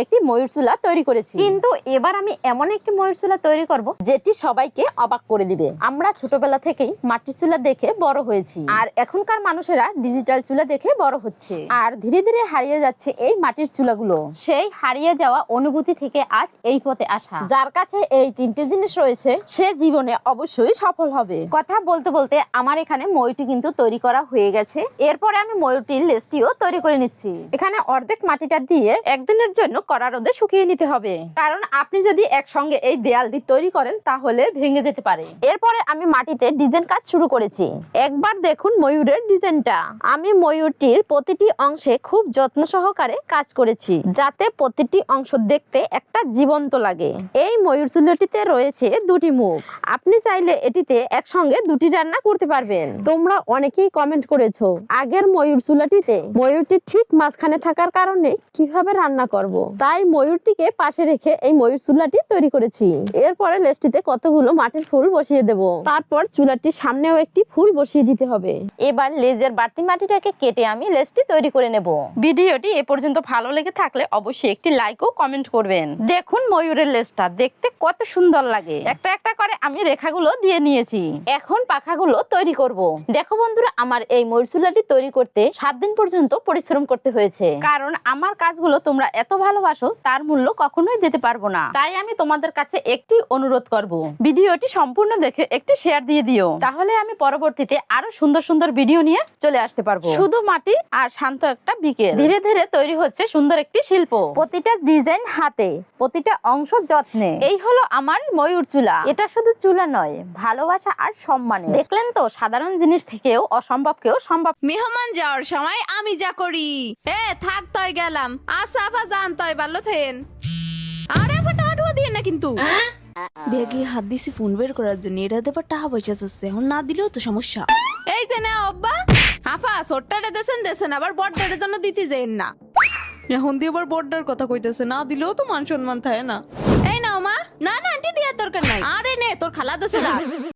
একটি ময়ূর চুলা তৈরি করেছি, কিন্তু এবার আমি এমন একটি ময়ূর চুলা তৈরি করব যেটি সবাইকে অবাক করে দিবে। আমরা ছোটবেলা থেকেই মাটির চুলা দেখে বড় হয়েছি, আর এখনকার মানুষেরা ডিজিটাল চুলা দেখে বড় হচ্ছে, আর ধীরে ধীরে হারিয়ে যাচ্ছে এই মাটির চুলাগুলো। সেই হারিয়ে যাওয়া অনুভূতি থেকে আজ এই পথে আসা। যার কাছে এই তিনটি জিনিস রয়েছে সে জীবনে অবশ্যই সফল হবে। কথা বলতে বলতে আমার এখানে ময়ূরটি কিন্তু তৈরি করা হয়ে গেছে। এরপরে আমি ময়ূরটির লেজটিও তৈরি করে নিচ্ছি। এখানে অর্ধেক মাটিটা দিয়ে একদিনের জন্য কড়া রোদে শুকিয়ে নিতে হবে, কারণ আপনি যদি একসঙ্গে এই দেয়ালটি তৈরি করেন তাহলে ভেঙে যেতে পারে। এরপরে আমি মাটিতে ডিজাইন কাজ শুরু করেছি। একবার দেখুন ময়ূরের ডিজাইনটা। আমি ময়ূরটির প্রতিটি অংশে খুব যত্ন সহকারে কাজ করেছি, যাতে প্রতিটি অংশ দেখতে একটা জীবন্ত লাগে। এই ময়ূর চুলাটিতে রয়েছে দুটি মুখ। আপনি চাইলে এটিতে একসঙ্গে দুটি রান্না করতে পারবেন। তোমরা অনেকেই কমেন্ট করেছো আগের ময়ূর চুলাটিতে ময়ূরটি ঠিক মাঝখানে থাকার কারণে কিভাবে রান্না করব। তাই ময়ূরটিকে পাশে রেখে এই ময়ূর চুলাটি তৈরি করেছি। এরপরে লেজটিতে কতগুলো মাটির ফুল বসিয়ে দেব। তারপর চুলাটির সামনেও একটি ফুল বসিয়ে দিতে হবে। এবার লেজের বাড়তি মাটিটাকে কেটে আমি লেজটি তৈরি করে নেব। ভিডিওটি এ পর্যন্ত ভালো লেগে থাকলে অবশ্যই একটি লাইক ও কমেন্ট করবেন। দেখুন ময়ূরের লেজটা দেখতে কত সুন্দর লাগে। একটা একটা করে আমি রেখাগুলো দিয়ে নিয়েছি। এখন পাখাগুলো তৈরি করব। দেখো বন্ধুরা, আমার এই ময়ূর চুলাটি তৈরি করতে 7 দিন পর্যন্ত পরিশ্রম করতে হয়েছে, কারণ আমার কাজগুলো তোমরা এত ভালোবাসো তার মূল্য কখনোই দিতে পারবো না। তাই আমি তোমাদের কাছে একটি অনুরোধ করব, ভিডিওটি সম্পূর্ণ দেখে একটি শেয়ার দিয়ে দিও, তাহলে আমি পরবর্তীতে আরো সুন্দর সুন্দর ভিডিও নিয়ে চলে আসতে পারবো। শুধু মাটি আর শান্ত একটা বিকেল, ধীরে ধীরে তৈরি হচ্ছে সুন্দর একটি শিল্প। প্রতিটা ডিজাইন হাতে, প্রতিটা অংশ যত্নে। এই হলো আমার ময়ূর চুলা। এটা শুধু চুলা নয়, ভালোবাসা আর সম্মানে। দেখলেন তো, সাধারণ জিনিস থেকেও অসম্ভবকেও সম্ভব। মেহমান যাওয়ার সময় আমি যা করি। থাক তয় গেলাম, আসাফা জান তয় ভালো থেন। আরে ফটাফট দিয়ে না কিন্তু দেখি হাত দিছি ফোন বের করার জন্য। এটাতে পর টাকা পয়সা চাচ্ছে, এখন না দিলেও তো সমস্যা। এই যে না অব্বা আফা ছোট্টারে দেন আবার বড়টার জন্য দিতে যাইন না। এখন দিয়ে আবার বড়টার কথা কইতেছে, না দিলেও তো মান সম্মান থাকে না। এই নাও মা। না না আন্টি দেওয়ার দরকার নাই। আরে নে তোর খালা দেছে না।